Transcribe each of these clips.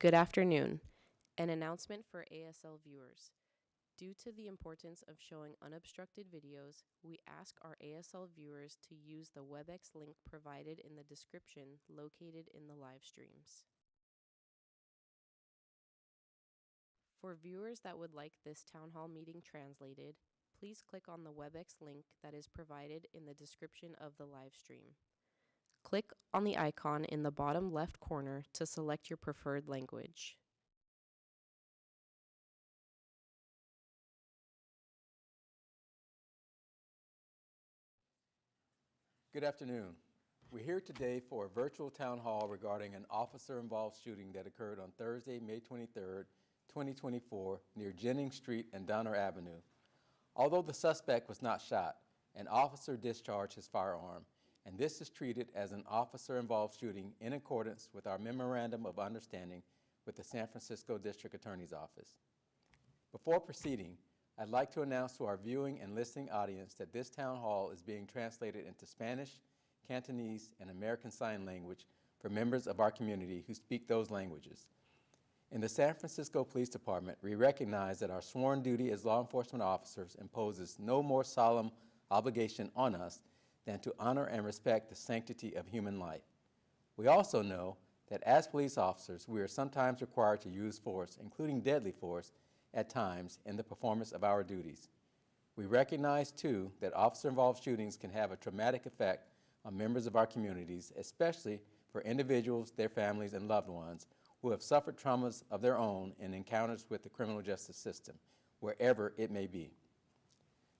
Good afternoon. An announcement for ASL viewers. Due to the importance of showing unobstructed videos, we ask our ASL viewers to use the WebEx link provided in the description located in the live streams. For viewers that would like this town hall meeting translated, please click on the WebEx link that is provided in the description of the live stream. Click on the icon in the bottom left corner to select your preferred language. Good afternoon. We're here today for a virtual town hall regarding an officer-involved shooting that occurred on Thursday, May 23rd, 2024, near Jennings Street and Donner Avenue. Although the suspect was not shot, an officer discharged his firearm, and this is treated as an officer-involved shooting in accordance with our Memorandum of Understanding with the San Francisco District Attorney's Office. Before proceeding, I'd like to announce to our viewing and listening audience that this town hall is being translated into Spanish, Cantonese, and American Sign Language for members of our community who speak those languages. In the San Francisco Police Department, we recognize that our sworn duty as law enforcement officers imposes no more solemn obligation on us than to honor and respect the sanctity of human life. We also know that as police officers, we are sometimes required to use force, including deadly force, at times in the performance of our duties. We recognize, too, that officer-involved shootings can have a traumatic effect on members of our communities, especially for individuals, their families, and loved ones who have suffered traumas of their own in encounters with the criminal justice system, wherever it may be.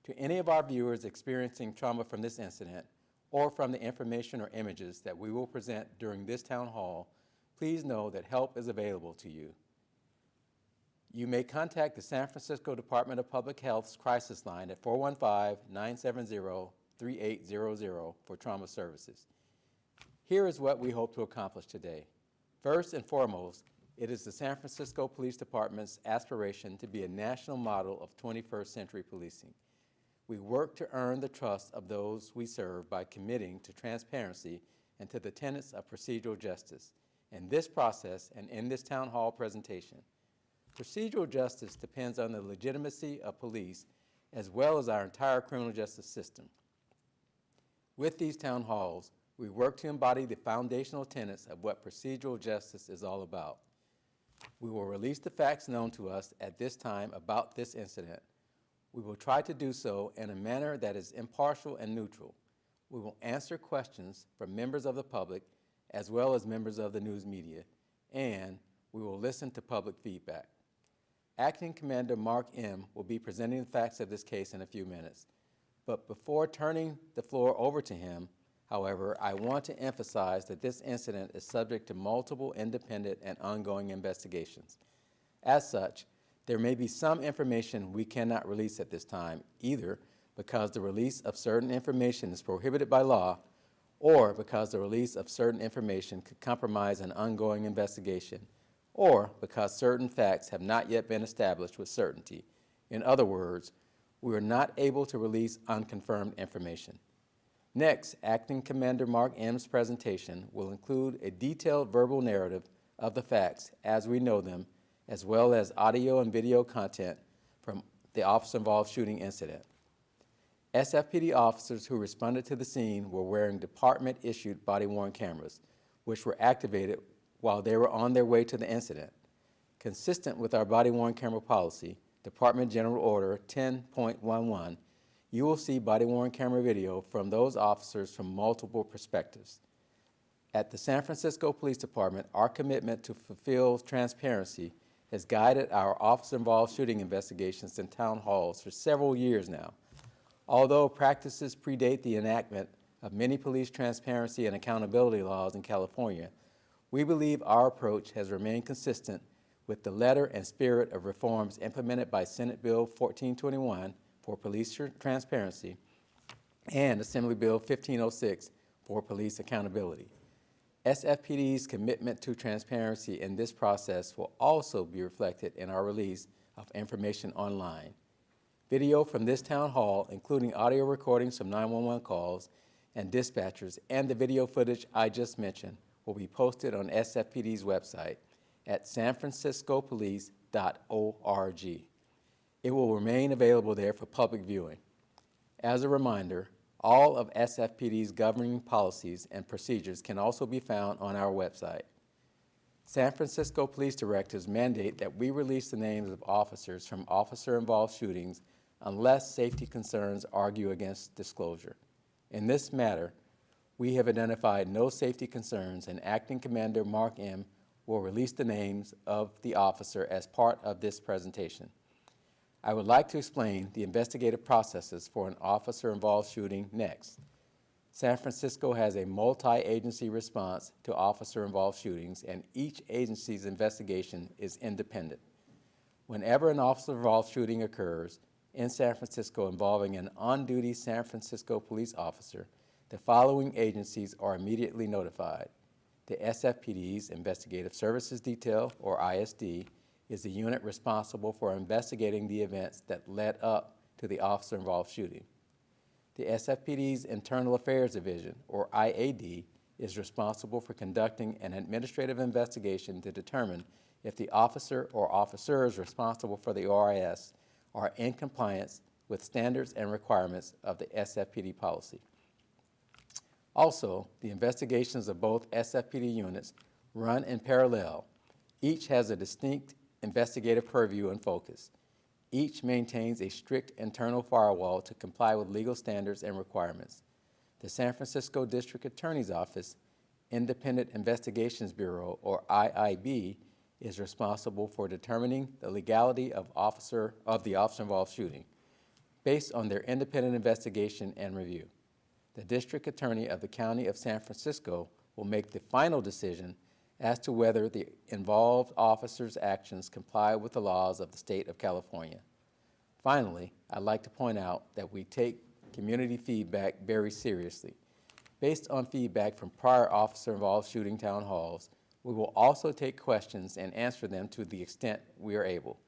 To any of our viewers experiencing trauma from this incident or from the information or images that we will present during this town hall, please know that help is available to you. You may contact the San Francisco Department of Public Health's crisis line at 415-970-3800 for trauma services. Here is what we hope to accomplish today. First and foremost, it is the San Francisco Police Department's aspiration to be a national model of 21st century policing. We work to earn the trust of those we serve by committing to transparency and to the tenets of procedural justice. In this process and in this town hall presentation, procedural justice depends on the legitimacy of police as well as our entire criminal justice system. With these town halls, we work to embody the foundational tenets of what procedural justice is all about. We will release the facts known to us at this time about this incident. We will try to do so in a manner that is impartial and neutral. We will answer questions from members of the public as well as members of the news media, and we will listen to public feedback. Acting Commander Mark M. will be presenting the facts of this case in a few minutes. But before turning the floor over to him, however, I want to emphasize that this incident is subject to multiple independent and ongoing investigations. As such, there may be some information we cannot release at this time, either because the release of certain information is prohibited by law or because the release of certain information could compromise an ongoing investigation, or because certain facts have not yet been established with certainty. In other words, we are not able to release unconfirmed information. Next, Acting Commander Mark M.'s presentation will include a detailed verbal narrative of the facts as we know them, as well as audio and video content from the officer-involved shooting incident. SFPD officers who responded to the scene were wearing department-issued body-worn cameras, which were activated while they were on their way to the incident. Consistent with our body-worn camera policy, Department General Order 10.11, you will see body-worn camera video from those officers from multiple perspectives. At the San Francisco Police Department, our commitment to fulfill transparency has guided our officer-involved shooting investigations in town halls for several years now. Although practices predate the enactment of many police transparency and accountability laws in California, we believe our approach has remained consistent with the letter and spirit of reforms implemented by Senate Bill 1421 for police transparency and Assembly Bill 1506 for police accountability. SFPD's commitment to transparency in this process will also be reflected in our release of information online. Video from this town hall, including audio recordings from 911 calls and dispatchers, and the video footage I just mentioned, will be posted on SFPD's website, at sanfranciscopolice.org. It will remain available there for public viewing. As a reminder, all of SFPD's governing policies and procedures can also be found on our website. San Francisco Police Directives mandate that we release the names of officers from officer-involved shootings unless safety concerns argue against disclosure. In this matter, we have identified no safety concerns, and Acting Commander Mark M. will release the names of the officer as part of this presentation. I would like to explain the investigative processes for an officer-involved shooting next. San Francisco has a multi-agency response to officer-involved shootings, and each agency's investigation is independent. Whenever an officer-involved shooting occurs in San Francisco involving an on-duty San Francisco police officer, the following agencies are immediately notified. The SFPD's Investigative Services Detail, or ISD, is the unit responsible for investigating the events that led up to the officer-involved shooting. The SFPD's Internal Affairs Division, or IAD, is responsible for conducting an administrative investigation to determine if the officer or officers responsible for the OIS are in compliance with standards and requirements of the SFPD policy. Also, the investigations of both SFPD units run in parallel. Each has a distinct investigative purview and focus. Each maintains a strict internal firewall to comply with legal standards and requirements. The San Francisco District Attorney's Office Independent Investigations Bureau, or IIB, is responsible for determining the legality of the officer-involved shooting based on their independent investigation and review. The District Attorney of the County of San Francisco will make the final decision as to whether the involved officer's actions comply with the laws of the state of California. Finally, I'd like to point out that we take community feedback very seriously. Based on feedback from prior officer-involved shooting town halls, we will also take questions and answer them to the extent we are able,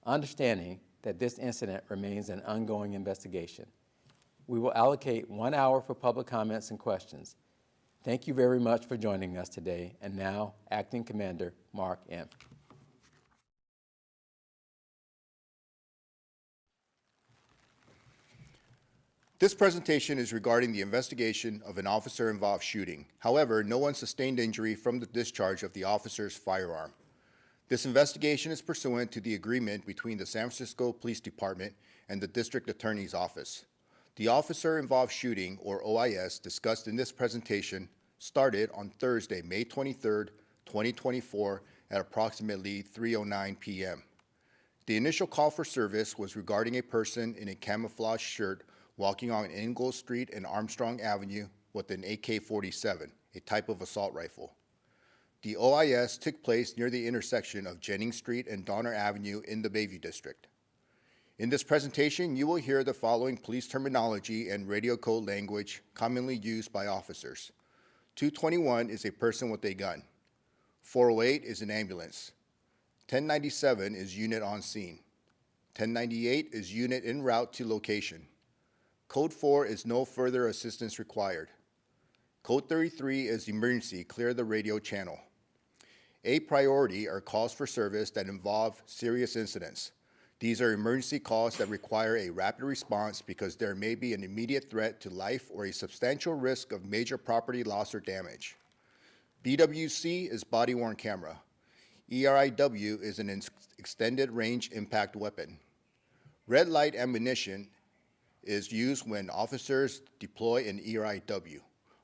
understanding that this incident remains an ongoing investigation. We will allocate 1 hour for public comments and questions. Thank you very much for joining us today. And now, Acting Commander Mark M. This presentation is regarding the investigation of an officer-involved shooting. However, no one sustained injury from the discharge of the officer's firearm. This investigation is pursuant to the agreement between the San Francisco Police Department and the District Attorney's Office. The officer-involved shooting, or OIS, discussed in this presentation started on Thursday, May 23, 2024, at approximately 3:09 p.m. The initial call for service was regarding a person in a camouflage shirt walking on Ingalls Street and Armstrong Avenue with an AK-47, a type of assault rifle. The OIS took place near the intersection of Jennings Street and Donner Avenue in the Bayview District. In this presentation, you will hear the following police terminology and radio code language commonly used by officers. 221 is a person with a gun. 408 is an ambulance. 1097 is unit on scene. 1098 is unit en route to location. Code 4 is no further assistance required. Code 33 is emergency, clear the radio channel. A priority are calls for service that involve serious incidents. These are emergency calls that require a rapid response because there may be an immediate threat to life or a substantial risk of major property loss or damage. BWC is body-worn camera. ERIW is an extended range impact weapon. Red light ammunition is used when officers deploy an ERIW.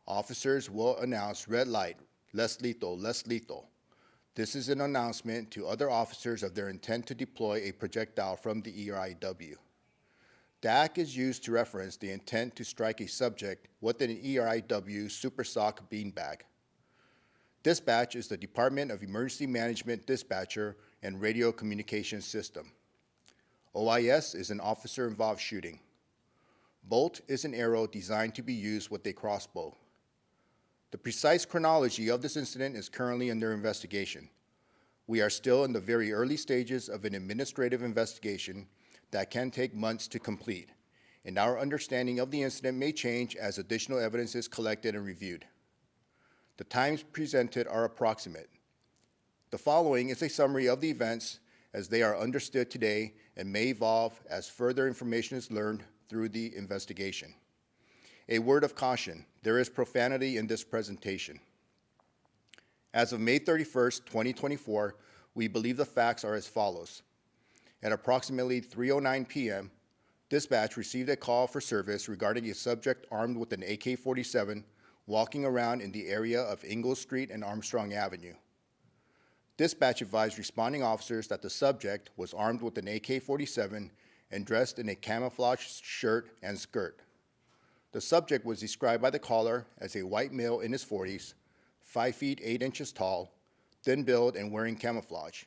Officers will announce red light, less lethal, less lethal. This is an announcement to other officers of their intent to deploy a projectile from the ERIW. DAC is used to reference the intent to strike a subject with an ERIW Super Sock beanbag. Dispatch is the Department of Emergency Management dispatcher and radio communication system. OIS is an officer-involved shooting. Bolt is an arrow designed to be used with a crossbow. The precise chronology of this incident is currently under investigation. We are still in the very early stages of an administrative investigation that can take months to complete, and our understanding of the incident may change as additional evidence is collected and reviewed. The times presented are approximate. The following is a summary of the events as they are understood today and may evolve as further information is learned through the investigation. A word of caution, there is profanity in this presentation. As of May 31st, 2024, we believe the facts are as follows. At approximately 3:09 p.m., dispatch received a call for service regarding a subject armed with an AK-47 walking around in the area of Ingalls Street and Armstrong Avenue. Dispatch advised responding officers that the subject was armed with an AK-47 and dressed in a camouflage shirt and skirt. The subject was described by the caller as a white male in his 40s, 5 feet 8 inches tall, thin build, and wearing camouflage.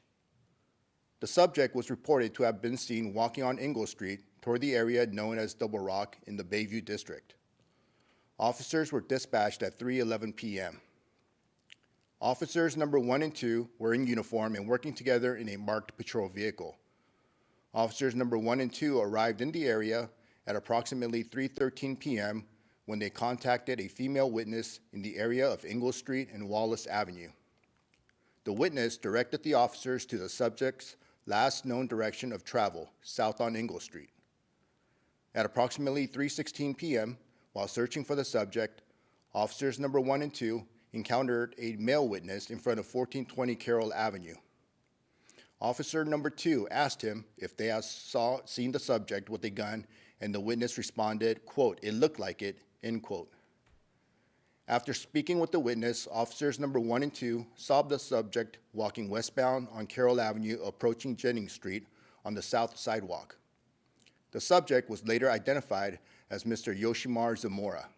The subject was reported to have been seen walking on Ingalls Street toward the area known as Double Rock in the Bayview District. Officers were dispatched at 3:11 p.m. Officers number 1 and 2 were in uniform and working together in a marked patrol vehicle. Officers number 1 and 2 arrived in the area at approximately 3:13 p.m. when they contacted a female witness in the area of Ingalls Street and Wallace Avenue. The witness directed the officers to the subject's last known direction of travel, south on Ingalls Street. At approximately 3:16 p.m., while searching for the subject, officers number 1 and 2 encountered a male witness in front of 1420 Carroll Avenue. Officer number 2 asked him if they had seen the subject with a gun, and the witness responded, quote, "It looked like it," end quote. After speaking with the witness, officers number 1 and 2 saw the subject walking westbound on Carroll Avenue, approaching Jennings Street on the south sidewalk. The subject was later identified as Mr. Yoshimar Zamora.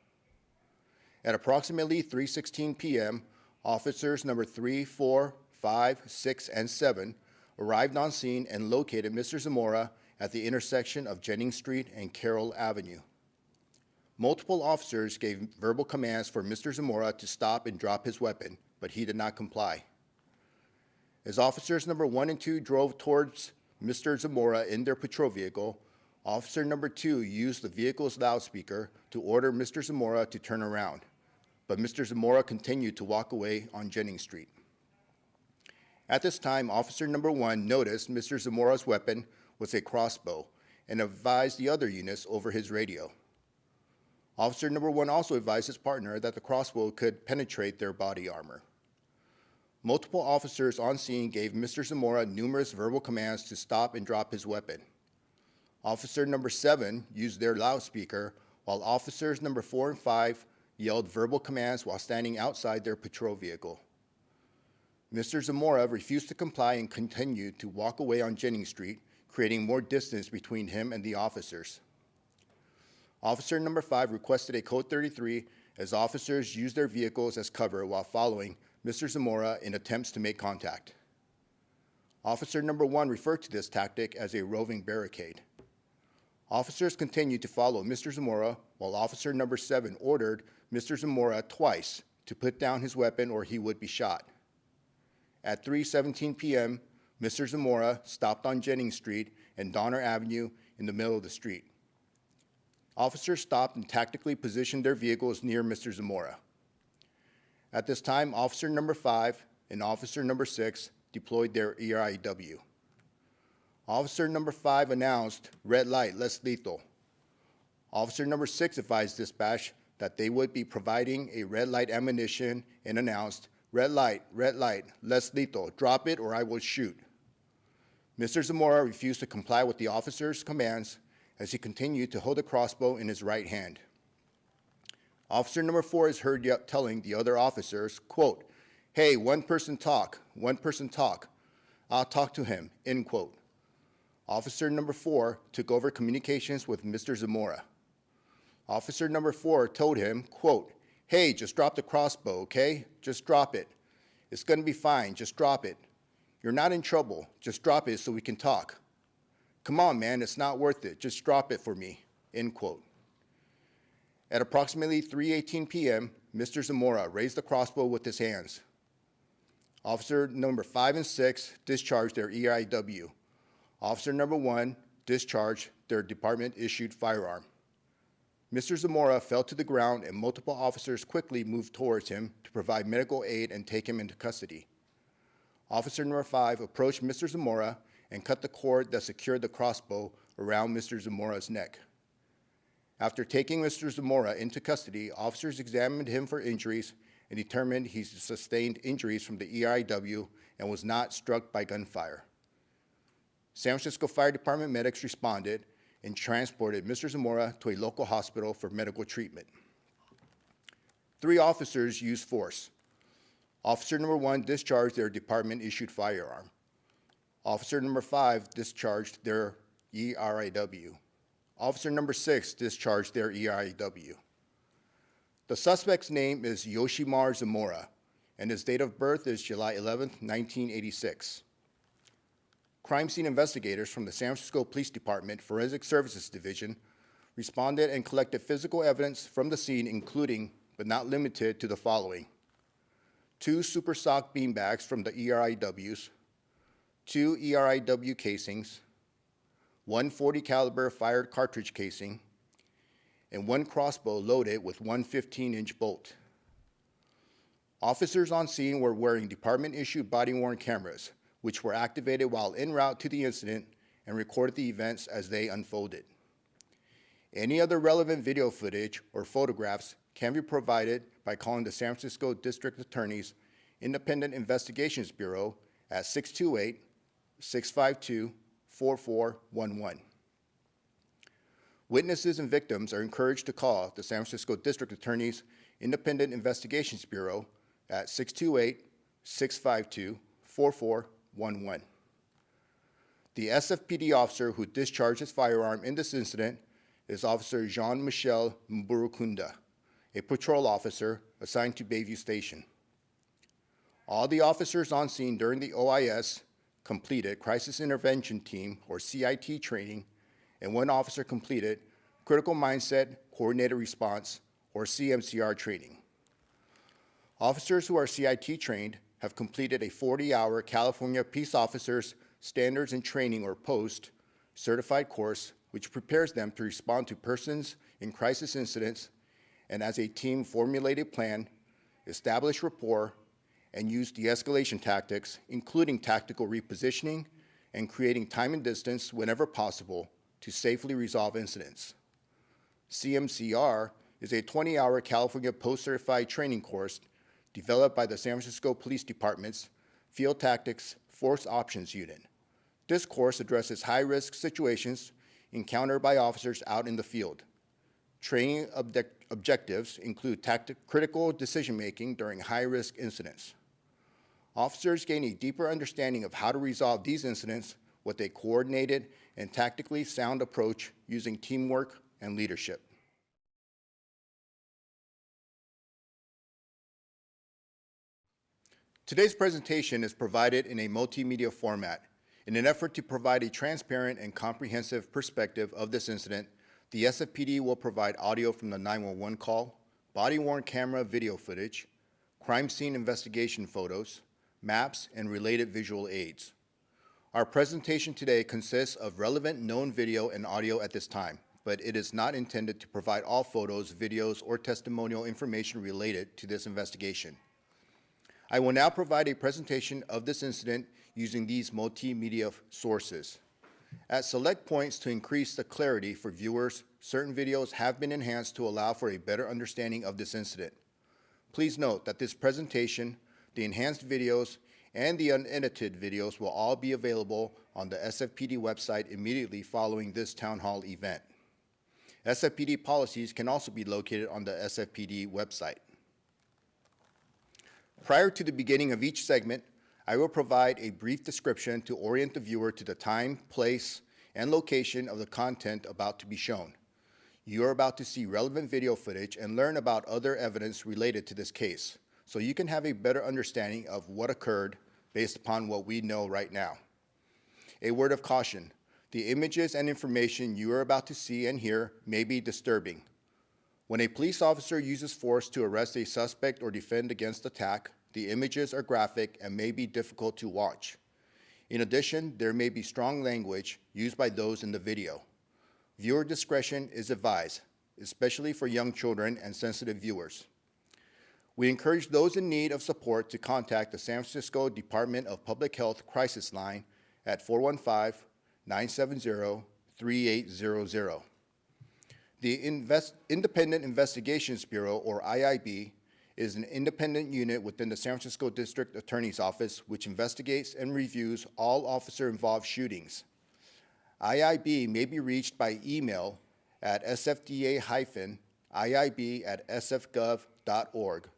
At approximately 3:16 p.m., officers number 3, 4, 5, 6, and 7 arrived on scene and located Mr. Zamora at the intersection of Jennings Street and Carroll Avenue. Multiple officers gave verbal commands for Mr. Zamora to stop and drop his weapon, but he did not comply. As officers number 1 and 2 drove towards Mr. Zamora in their patrol vehicle, officer number 2 used the vehicle's loudspeaker to order Mr. Zamora to turn around, but Mr. Zamora continued to walk away on Jennings Street. At this time, officer number 1 noticed Mr. Zamora's weapon was a crossbow and advised the other units over his radio. Officer number 1 also advised his partner that the crossbow could penetrate their body armor. Multiple officers on scene gave Mr. Zamora numerous verbal commands to stop and drop his weapon. Officer number 7 used their loudspeaker, while officers number 4 and 5 yelled verbal commands while standing outside their patrol vehicle. Mr. Zamora refused to comply and continued to walk away on Jennings Street, creating more distance between him and the officers. Officer number 5 requested a code 33 as officers used their vehicles as cover while following Mr. Zamora in attempts to make contact. Officer number 1 referred to this tactic as a roving barricade. Officers continued to follow Mr. Zamora, while officer number 7 ordered Mr. Zamora twice to put down his weapon or he would be shot. At 3:17 p.m., Mr. Zamora stopped on Jennings Street and Donner Avenue in the middle of the street. Officers stopped and tactically positioned their vehicles near Mr. Zamora. At this time, officer number 5 and officer number 6 deployed their ERIW. Officer number 5 announced, "Red light, less lethal." Officer number 6 advised dispatch that they would be providing a red light ammunition and announced, red light, less lethal, drop it or I will shoot." Mr. Zamora refused to comply with the officer's commands as he continued to hold a crossbow in his right hand. Officer number 4 is heard telling the other officers, quote, "Hey, one person talk, I'll talk to him," end quote. Officer number 4 took over communications with Mr. Zamora. Officer number 4 told him, quote, "Hey, just drop the crossbow, okay? Just drop it. It's gonna be fine, just drop it. You're not in trouble, just drop it so we can talk. Come on, man, it's not worth it, just drop it for me," end quote. At approximately 3:18 p.m., Mr. Zamora raised the crossbow with his hands. Officer number 5 and 6 discharged their EIW. Officer number 1 discharged their department-issued firearm. Mr. Zamora fell to the ground and multiple officers quickly moved towards him to provide medical aid and take him into custody. Officer number 5 approached Mr. Zamora and cut the cord that secured the crossbow around Mr. Zamora's neck. After taking Mr. Zamora into custody, officers examined him for injuries and determined he sustained injuries from the ERIW and was not struck by gunfire. San Francisco Fire Department medics responded and transported Mr. Zamora to a local hospital for medical treatment. 3 officers used force. Officer number 1 discharged their department-issued firearm. Officer number 5 discharged their ERIW. Officer number 6 discharged their ERIW. The suspect's name is Yoshimar Zamora, and his date of birth is July 11, 1986. Crime scene investigators from the San Francisco Police Department Forensic Services Division responded and collected physical evidence from the scene, including, but not limited to, the following: 2 super sock beanbags from the ERIWs, 2 ERIW casings, 1 .40 caliber fired cartridge casing, and 1 crossbow loaded with 1 15-inch bolt. Officers on scene were wearing department-issued body-worn cameras, which were activated while en route to the incident and recorded the events as they unfolded. Any other relevant video footage or photographs can be provided by calling the San Francisco District Attorney's Independent Investigations Bureau at 628-652-4411. Witnesses and victims are encouraged to call the San Francisco District Attorney's Independent Investigations Bureau at 628-652-4411. The SFPD officer who discharged his firearm in this incident is Officer Jean-Michel Mburukunda, a patrol officer assigned to Bayview Station. All the officers on scene during the OIS completed Crisis Intervention Team, or CIT, training, and 1 officer completed Critical Mindset Coordinated Response, or CMCR, training. Officers who are CIT trained have completed a 40-hour California Peace Officers Standards in Training, or POST, certified course, which prepares them to respond to persons in crisis incidents and, as a team, formulate a plan, establish rapport, and use de-escalation tactics, including tactical repositioning and creating time and distance whenever possible to safely resolve incidents. CMCR is a 20-hour California post-certified training course developed by the San Francisco Police Department's Field Tactics Force Options Unit. This course addresses high-risk situations encountered by officers out in the field. Training objectives include critical decision-making during high-risk incidents. Officers gain a deeper understanding of how to resolve these incidents with a coordinated and tactically sound approach using teamwork and leadership. Today's presentation is provided in a multimedia format. In an effort to provide a transparent and comprehensive perspective of this incident, the SFPD will provide audio from the 911 call, body-worn camera video footage, crime scene investigation photos, maps, and related visual aids. Our presentation today consists of relevant known video and audio at this time, but it is not intended to provide all photos, videos, or testimonial information related to this investigation. I will now provide a presentation of this incident using these multimedia sources. At select points to increase the clarity for viewers, certain videos have been enhanced to allow for a better understanding of this incident. Please note that this presentation, the enhanced videos, and the unedited videos will all be available on the SFPD website immediately following this town hall event. SFPD policies can also be located on the SFPD website. Prior to the beginning of each segment, I will provide a brief description to orient the viewer to the time, place, and location of the content about to be shown. You are about to see relevant video footage and learn about other evidence related to this case, so you can have a better understanding of what occurred based upon what we know right now. A word of caution: the images and information you are about to see and hear may be disturbing. When a police officer uses force to arrest a suspect or defend against attack, the images are graphic and may be difficult to watch. In addition, there may be strong language used by those in the video. Viewer discretion is advised, especially for young children and sensitive viewers. We encourage those in need of support to contact the San Francisco Department of Public Health Crisis Line at 415-970-3800. The Independent Investigations Bureau, or IIB, is an independent unit within the San Francisco District Attorney's Office which investigates and reviews all officer-involved shootings. IIB may be reached by email at sfda-iib@sfgov.org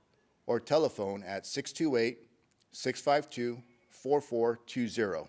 or telephone at 628-652-4420.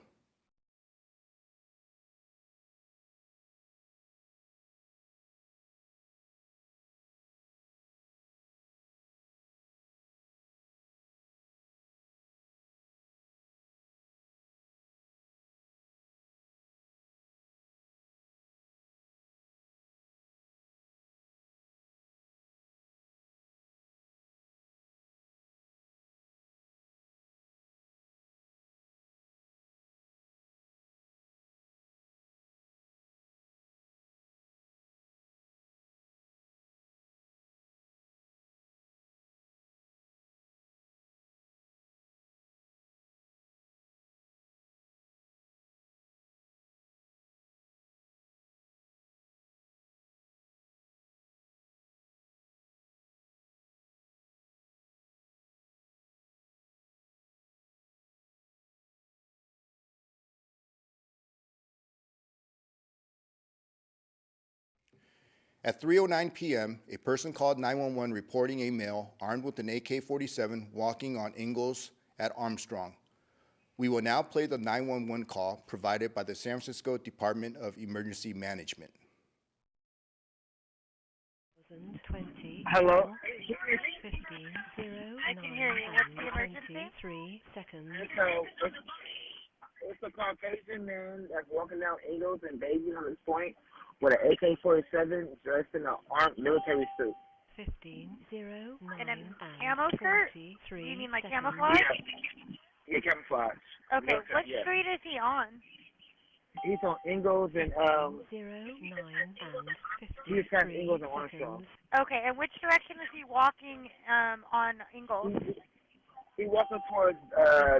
At 3:09 p.m., a person called 911 reporting a male armed with an AK-47 walking on Ingalls at Armstrong. We will now play the 911 call provided by the San Francisco Department of Emergency Management. 20. Hello? 15, 0, I can hear you. What's the emergency? 23 seconds. So, it's a Caucasian man that's walking down Ingalls and Daisy on this point with an AK-47 dressed in an armed military suit. 15, 0, 9, In a camo skirt? 23 You mean like seconds. camouflage? Yeah, camouflage. Okay, Military, what yeah. street is he on? He's on Ingalls and, 0, 9, and 53 he just passed Ingalls and Armstrong. seconds. Okay, and which direction is he walking on Ingalls? He's walking towards,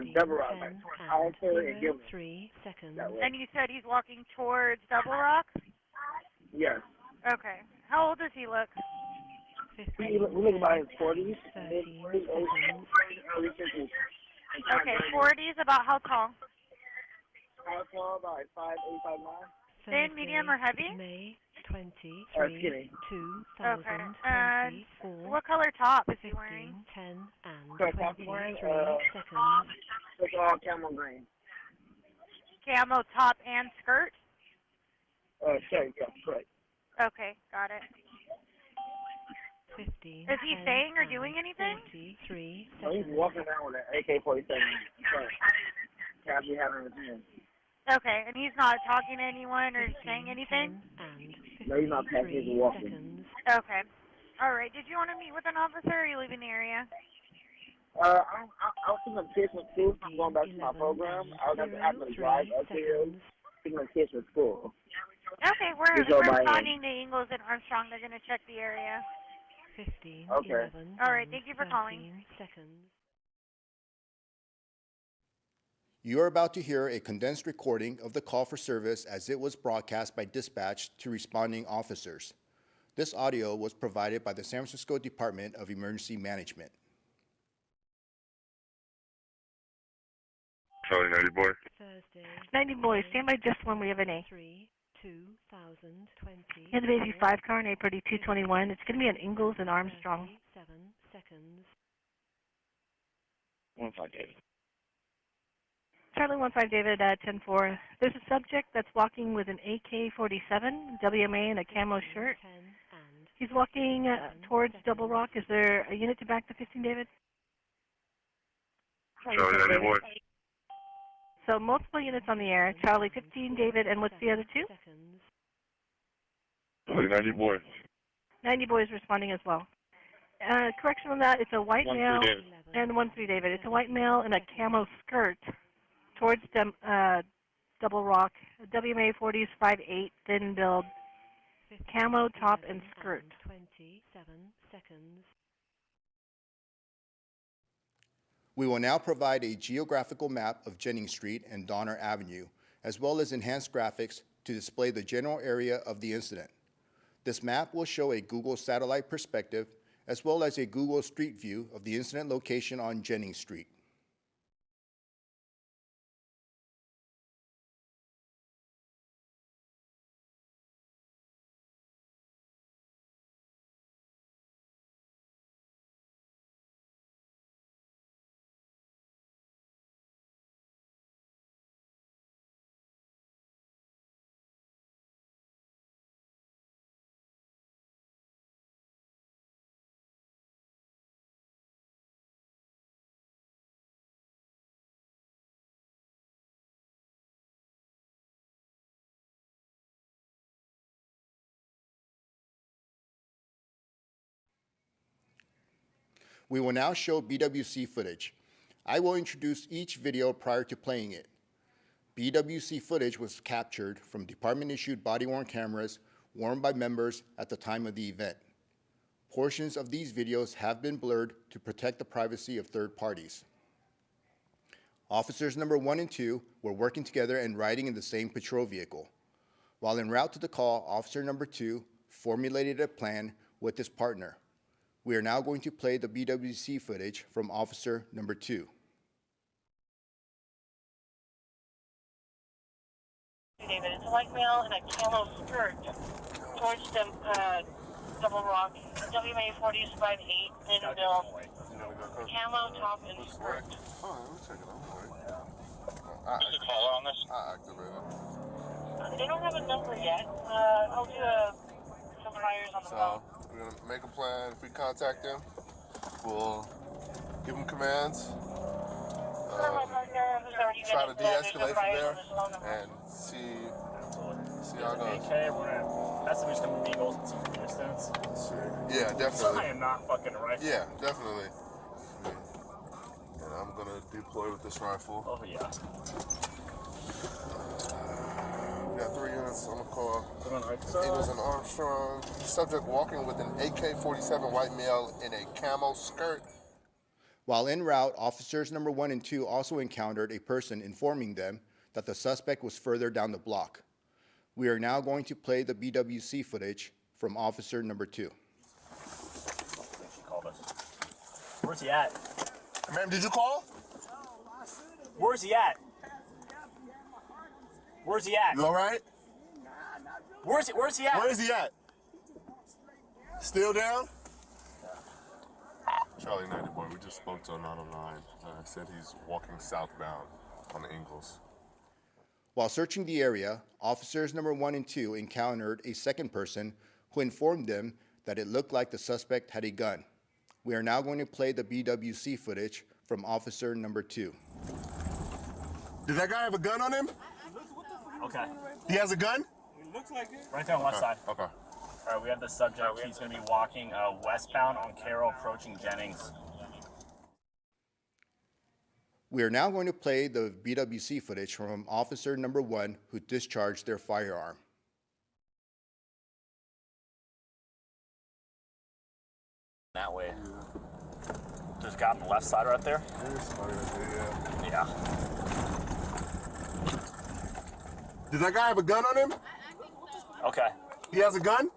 15, Double Rock, 10, like towards and Hollister and 0, Gilman. 3 seconds. That way. And you said he's walking towards Double Rock? Yes. Okay. How old does he look? 15, We look about his 40s, 13 mid-40s, seconds. early 50s. Okay, 40s, about how tall? How tall? About 5'8", 5'9". Thin, medium, or heavy? May 23, Skinny. 2024. What color top is he 15, wearing? 10, and So top 23 wearing, seconds. It's all camel green. Camo top and skirt? Shirt, yeah, correct. Okay, got it. 15, Is he 10, saying or and doing anything? 43 So he's seconds. walking around with an AK-47. Casually having his hand. Okay, and he's not talking to anyone or 15, saying anything? 10, and No, he's not passing, he's 53 walking. seconds. Okay. All right. Did you want to meet with an officer, or are you leaving the area? I was thinking of kids from school, so I'm going back to my 11, program. I was and having to drive 03 up here, seconds. picking up kids from school. Okay, We go we're by responding to Ingalls and Armstrong. They're going to check the area. 15, Okay. 11, All right, and thank you for calling. 13 seconds. You are about to hear a condensed recording of the call for service as it was broadcast by dispatch to responding officers. This audio was provided by the San Francisco Department of Emergency Management. Charlie 90 boy. Thursday, 90 boys, stand by just when we have an A. 3, 2020. In the Basie 5 car on A30 221. It's going to be on Ingalls and Armstrong. 7 seconds. 1-5 David. Charlie 15 David, 10-4. There's a subject that's walking with an AK-47, WMA, and a camo shirt. 10 and He's walking towards Double Rock. Is there a unit to back the 15 David? Charlie 90 boy. So multiple units on the air. Charlie 15 David, and what's the other two? seconds. Charlie 90 boy. 90 boys responding as well. Correction on that, it's a white 1-3 male, David. and 1-3 David. It's a white male in a camo skirt towards Double Rock. WMA 40s 5'8", thin build, camo top and skirt. 27 seconds. We will now provide a geographical map of Jennings Street and Donner Avenue, as well as enhanced graphics to display the general area of the incident. This map will show a Google satellite perspective, as well as a Google Street View of the incident location on Jennings Street. We will now show BWC footage. I will introduce each video prior to playing it. BWC footage was captured from department-issued body-worn cameras worn by members at the time of the event. Portions of these videos have been blurred to protect the privacy of third parties. Officers number 1 and 2 were working together and riding in the same patrol vehicle. While en route to the call, officer number 2 formulated a plan with his partner. We are now going to play the BWC footage from officer number 2. David, it's a white male in a camo skirt towards the Double Rock, WMA 40s 58, thin bill, camo top and skirt. What's the caller on this? I activated. They don't have a number yet. I'll do some priors on the phone. We're going to make a plan. If we contact them, we'll give them commands. Try to de-escalate from there and see how it goes. AK, we're gonna. That's just gonna be Eagles and see from a distance. Yeah, definitely. I am not fucking a rifle. Yeah, definitely. And I'm gonna deploy with this rifle. Oh yeah. We got 3 units on the call. It was an Armstrong. Subject walking with an AK-47 white male in a camo skirt. While en route, officers number 1 and 2 also encountered a person informing them that the suspect was further down the block. We are now going to play the BWC footage from officer number 2. Called us. Where's he at? Ma'am, did you call? Where's he at? Where's he at? You all right? Where's he at? Where is he at? Still down? Charlie 90 boy, we just spoke to a 909. Said he's walking southbound on the Ingalls. While searching the area, officers number 1 and 2 encountered a second person who informed them that it looked like the suspect had a gun. We are now going to play the BWC footage from officer number 2. Did that guy have a gun on him? Okay. He has a gun? It looks like it. Right there on the left side. Okay. All right, we have the subject. He's going to be walking westbound on Carroll, approaching Jennings. We are now going to play the BWC footage from officer number 1 who discharged their firearm. That way. There's a guy on the left side right there. Yeah. Did that guy have a gun on him? Okay. He has a gun?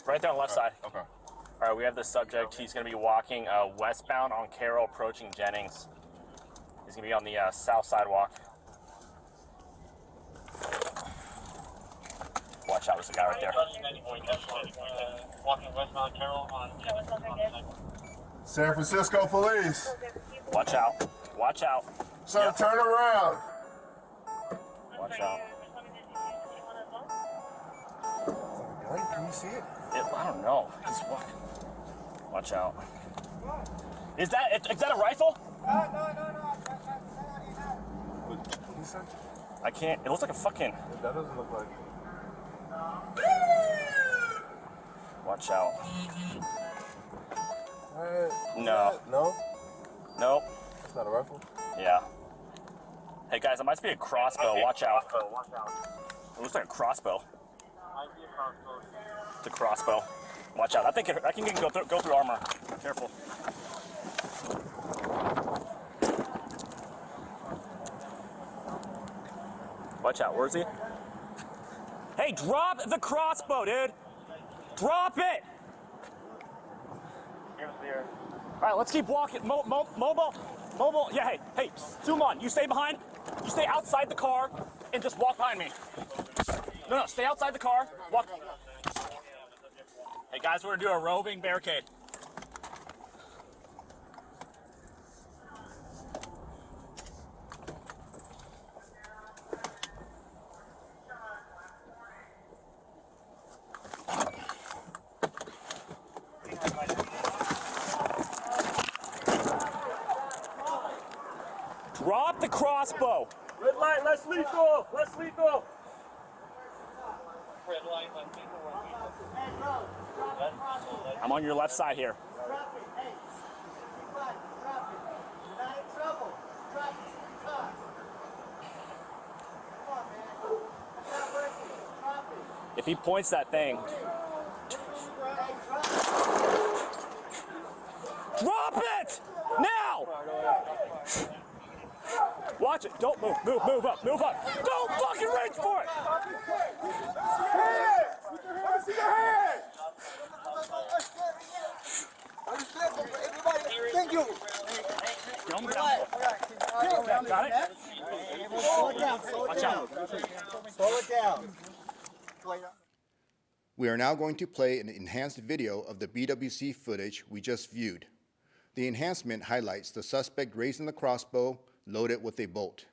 Right there on the left side. Okay. All right, we have the subject. He's going to be walking westbound on Carroll, approaching Jennings. He's going to be on the south sidewalk. Watch out, there's a guy right there. Walking westbound Carroll on San Francisco police. Watch out. Watch out. Sir, Yep. turn around. Watch out. Can you see it? I don't know. He's walking. Watch out. Is that a rifle? No. I can't. It looks like a fucking. That doesn't look like. Watch out. No. No? Nope. It's not a rifle? Yeah. Hey guys, it might be a crossbow. Watch out. It looks like a crossbow. It's a crossbow. Watch out. I think I can go through armor. Careful. Watch out, where's he? Hey, drop the crossbow, dude! Drop it! All right, let's keep walking. Mobile. Yeah, hey, zoom on. You stay behind. You stay outside the car and just walk behind me. No, stay outside the car. Walk. Hey, guys, we're gonna do a roving barricade. Drop the crossbow. Red light, less lethal. Less lethal. Red light, less lethal. I'm on your left side here. Drop it. Hey, drop it. You're not in trouble. Drop it so we talk. Come on, man. It's not working. Drop it. If he points that thing. Drop it! Now! Watch it. Don't move. Move up. Don't fucking reach for it! See your hands! Thank you. Got it? Slow it down. Watch out. Slow it down. We are now going to play an enhanced video of the BWC footage we just viewed. The enhancement highlights the suspect raising the crossbow loaded with a bolt.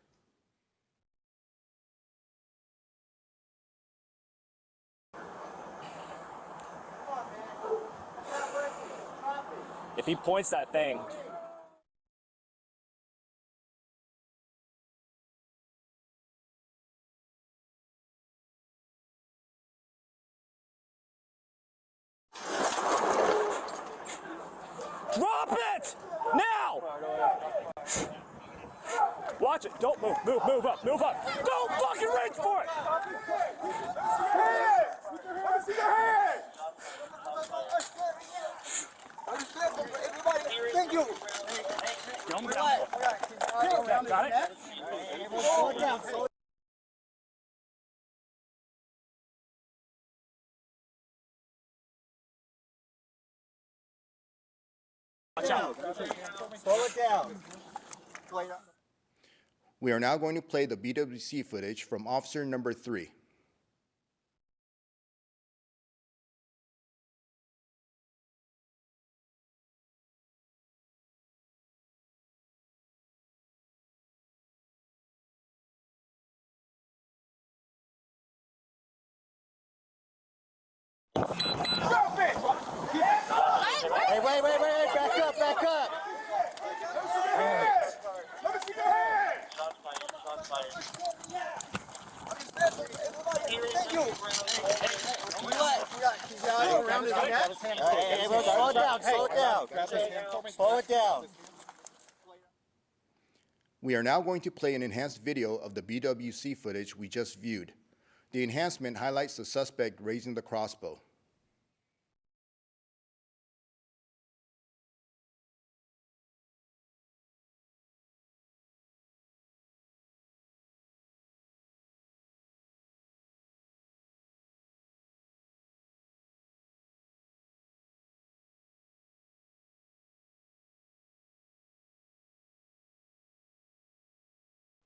If he points that thing. Drop it! Now! Watch it. Don't move. Move up. Don't fucking reach for it! See your hands! Thank you. Got it? Slow it down. Watch out. Slow it down. We are now going to play the BWC footage from officer number 3. Stop it! Hey, wait, back up. Let me see your hands! Thank you. Slow it down. We are now going to play an enhanced video of the BWC footage we just viewed. The enhancement highlights the suspect raising the crossbow.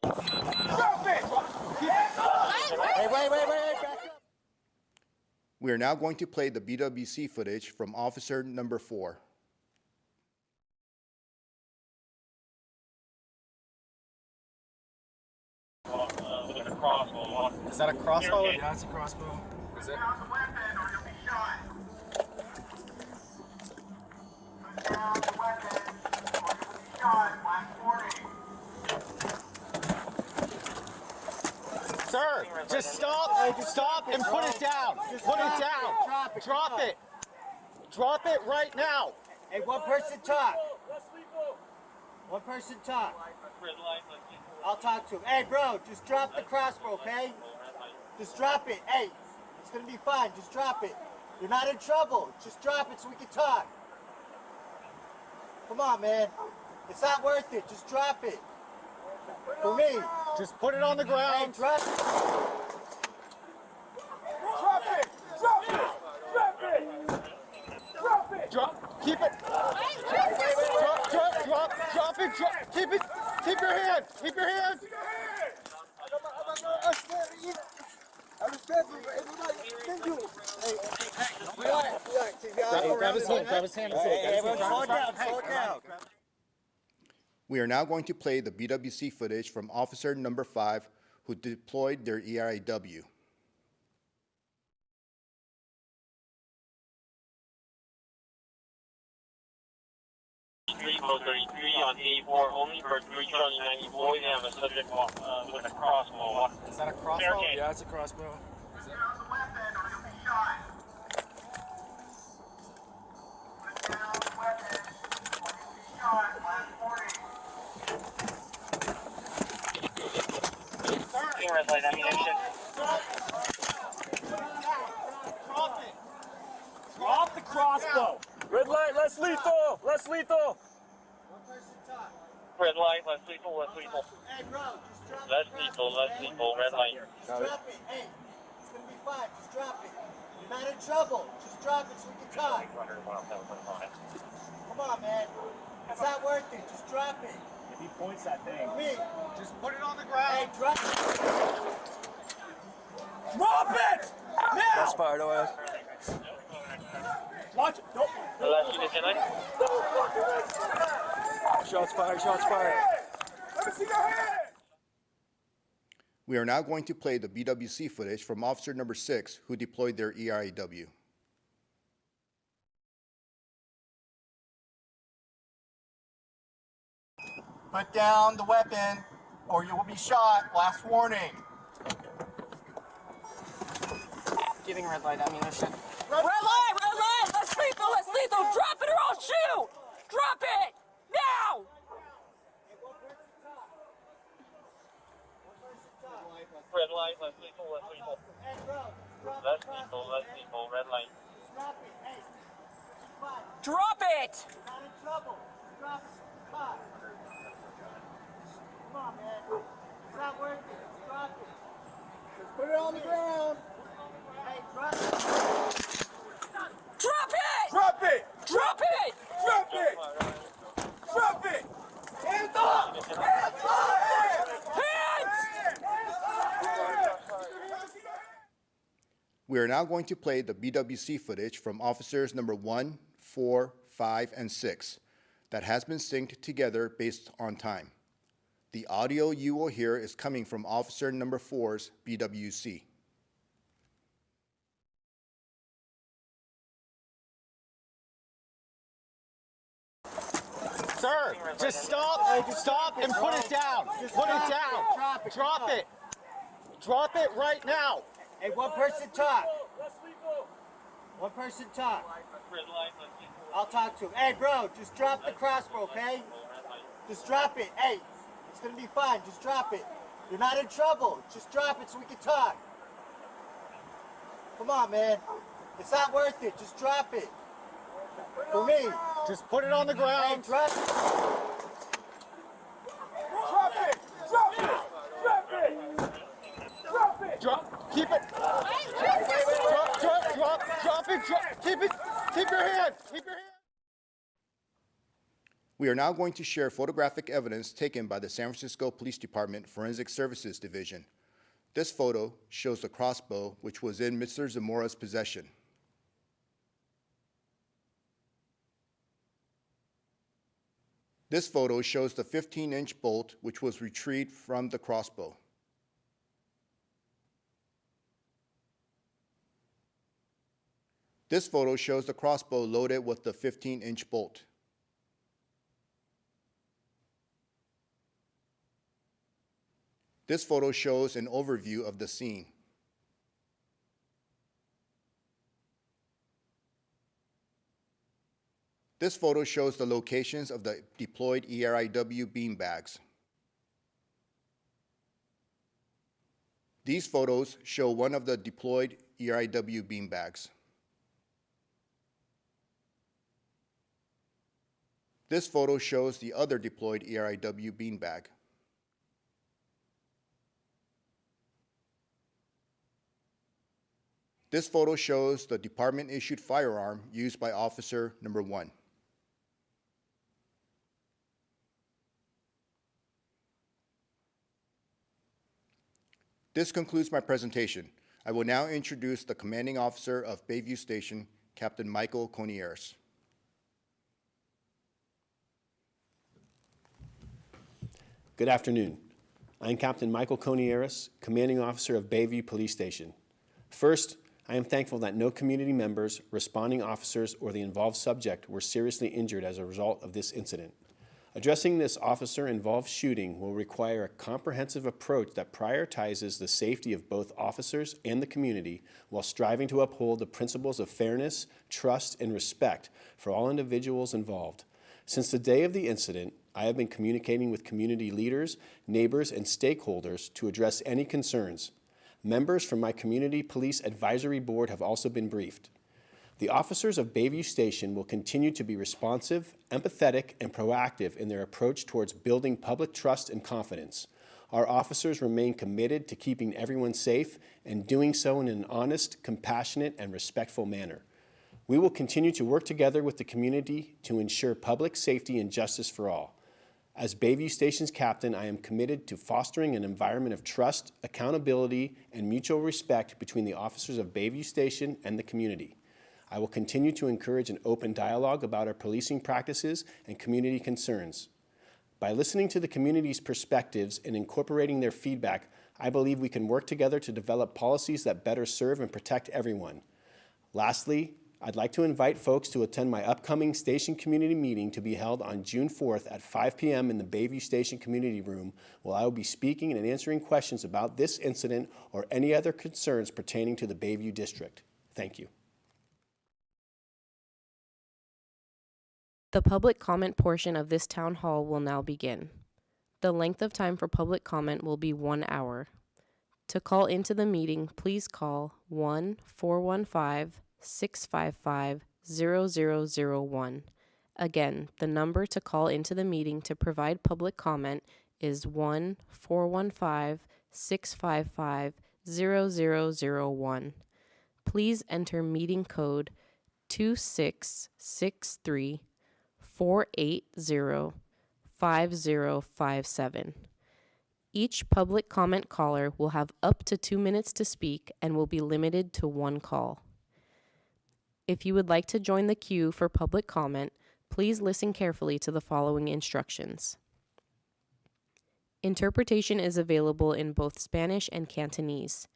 Stop it! Hey, wait, back up. We are now going to play the BWC footage from officer number 4. Is that a crossbow? Yeah, it's a crossbow. Is it? Sir, just stop and put it down. Put it down. Drop it. Drop it right now. Hey, one person talk. One person talk. I'll talk to him. Hey, bro, just drop the crossbow, okay? Just drop it. Hey, it's gonna be fine. Just drop it. You're not in trouble. Just drop it so we can talk. Come on, man. It's not worth it. Just drop it. For me. Just put it on the ground. Hey, drop it. Drop it. Drop it. Drop it. Drop. Keep it. Drop it. Keep it. Keep your hand. Keep your hand. Grab his hand. Grab his hand. Slow it down. Slow it down. We are now going to play the BWC footage from officer number 5 who deployed their EIW. Street 33 on 84 only for 3 Charlie 90 boys. They have a subject with a crossbow. Is that a crossbow? Yeah, it's a crossbow. Red light ammunition. Drop it. Drop the crossbow. Red light, less lethal. Less lethal. One person top. Red light, less lethal, less lethal. Hey, bro, just drop Less it. lethal, less lethal. Red light. Just drop it. Hey, it's gonna be fine. Just drop it. You're not in trouble. Just drop it so we can talk. Come on, man. It's not worth it. Just drop it. If he points that thing. Me. Just put it on the ground. Hey, drop it. Drop it! Now! That's fired, OIS. Watch it. Don't. Last unit 10 Shots fired. Shots fired. Let me see your hand. We are now going to play the BWC footage from officer number 6 who deployed their EIW. Put down the weapon or you will be shot. Last warning. Giving red light ammunition. Red light, let's lethal, drop it or I'll shoot! Drop it! Now! Red light, less lethal, less lethal. Less lethal, less lethal. Red light. Drop it! Not in trouble. Drop it. Come on, man. It's not worth it. Just drop it. Just put it on the ground. Hey, drop it. Drop it! Drop it! Drop it! Drop it! Drop it! Hands up! Hands up! Hands! We are now going to play the BWC footage from officers number 1, 4, 5, and 6 that has been synced together based on time. The audio you will hear is coming from officer number 4's BWC. Sir, just stop and put it down. Put it down. Drop it. Drop it right now. Hey, one person talk. One person talk. I'll talk to him. Hey, bro, just drop the crossbow, okay? Just drop it. Hey, it's gonna be fine. Just drop it. You're not in trouble. Just drop it so we can talk. Come on, man. It's not worth it. Just drop it. For me. Just put it on the ground. Hey, drop it. Drop it. Drop it. Drop it. Drop it. Drop. Keep it. Drop it. Keep it. Keep your hand. Keep your hand. We are now going to share photographic evidence taken by the San Francisco Police Department Forensic Services Division. This photo shows the crossbow which was in Mr. Zamora's possession. This photo shows the 15-inch bolt which was retrieved from the crossbow. This photo shows the crossbow loaded with the 15-inch bolt. This photo shows an overview of the scene. This photo shows the locations of the deployed ERIW beanbags. These photos show one of the deployed ERIW beanbags. This photo shows the other deployed ERIW beanbag. This photo shows the department-issued firearm used by officer number 1. This concludes my presentation. I will now introduce the commanding officer of Bayview Station, Captain Michael Conieres. Good afternoon. I am Captain Michael Conieres, commanding officer of Bayview Police Station. First, I am thankful that no community members, responding officers, or the involved subject were seriously injured as a result of this incident. Addressing this officer-involved shooting will require a comprehensive approach that prioritizes the safety of both officers and the community while striving to uphold the principles of fairness, trust, and respect for all individuals involved. Since the day of the incident, I have been communicating with community leaders, neighbors, and stakeholders to address any concerns. Members from my Community Police Advisory Board have also been briefed. The officers of Bayview Station will continue to be responsive, empathetic, and proactive in their approach towards building public trust and confidence. Our officers remain committed to keeping everyone safe and doing so in an honest, compassionate, and respectful manner. We will continue to work together with the community to ensure public safety and justice for all. As Bayview Station's captain, I am committed to fostering an environment of trust, accountability, and mutual respect between the officers of Bayview Station and the community. I will continue to encourage an open dialogue about our policing practices and community concerns. By listening to the community's perspectives and incorporating their feedback, I believe we can work together to develop policies that better serve and protect everyone. Lastly, I'd like to invite folks to attend my upcoming station community meeting to be held on June 4th at 5 p.m. in the Bayview Station Community Room, where I will be speaking and answering questions about this incident or any other concerns pertaining to the Bayview District. Thank you. The public comment portion of this town hall will now begin. The length of time for public comment will be 1 hour. To call into the meeting, please call 1-415-655-0001. Again, the number to call into the meeting to provide public comment is 1-415-655-0001. Please enter meeting code 2663-480-5057. Each public comment caller will have up to 2 minutes to speak and will be limited to one call. If you would like to join the queue for public comment, please listen carefully to the following instructions. Interpretation is available in both Spanish and Cantonese.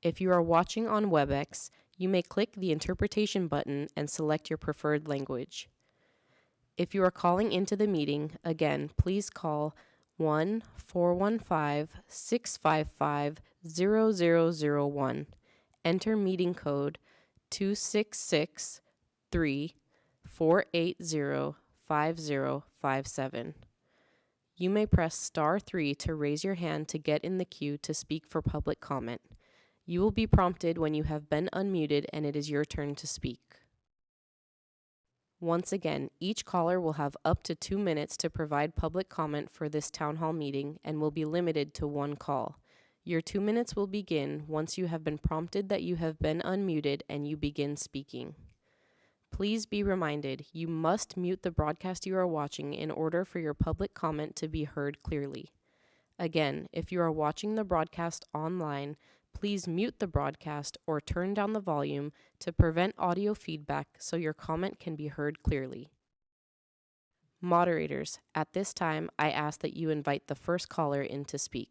If you are watching on WebEx, you may click the interpretation button and select your preferred language. If you are calling into the meeting, again, please call 1-415-655-0001. Enter meeting code 2663-480-5057. You may press star 3 to raise your hand to get in the queue to speak for public comment. You will be prompted when you have been unmuted and it is your turn to speak. Once again, each caller will have up to 2 minutes to provide public comment for this town hall meeting and will be limited to one call. Your 2 minutes will begin once you have been prompted that you have been unmuted and you begin speaking. Please be reminded, you must mute the broadcast you are watching in order for your public comment to be heard clearly. Again, if you are watching the broadcast online, please mute the broadcast or turn down the volume to prevent audio feedback so your comment can be heard clearly. Moderators, at this time, I ask that you invite the first caller in to speak.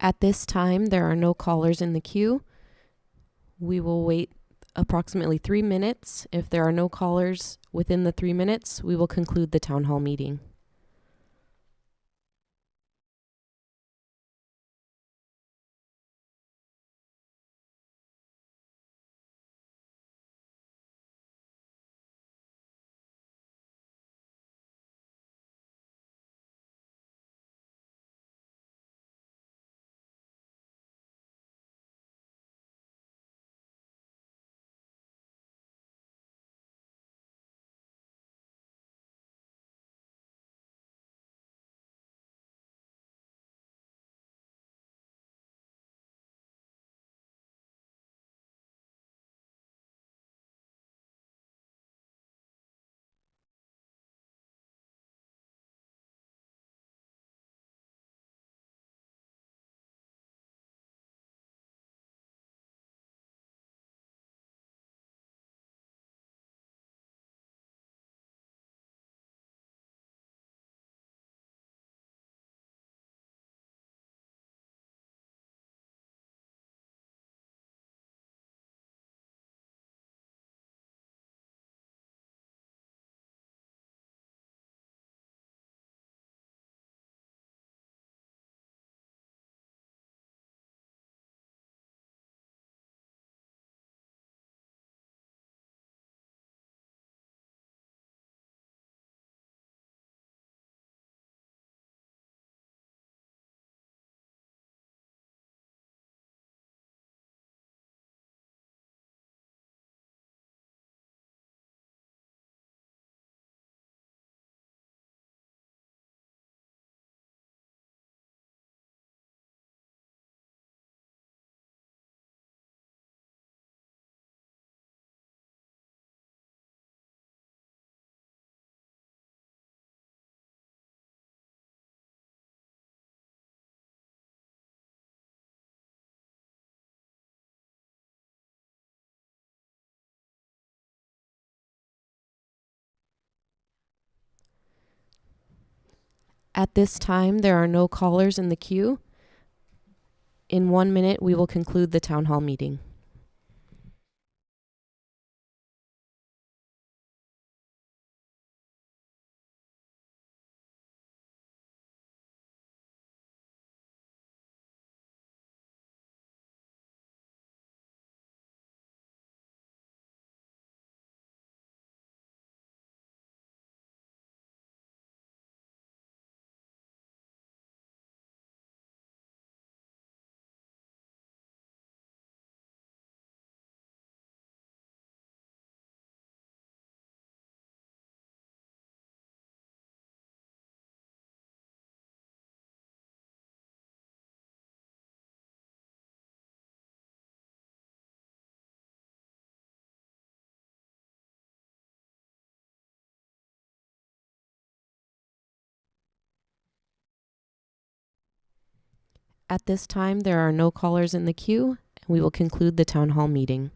At this time, there are no callers in the queue. We will wait approximately 3 minutes. If there are no callers within the 3 minutes, we will conclude the town hall meeting. At this time, there are no callers in the queue. In 1 minute, we will conclude the town hall meeting. At this time, there are no callers in the queue, and we will conclude the town hall meeting.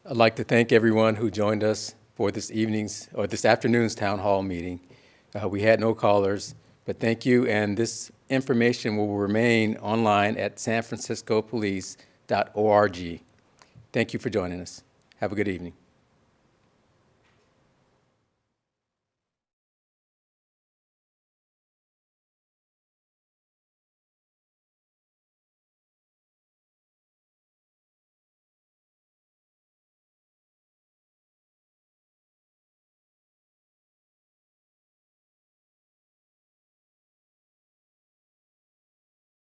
I'd like to thank everyone who joined us for this afternoon's town hall meeting. We had no callers, but thank you, and this information will remain online at sanfranciscopolice.org. Thank you for joining us. Have a good evening.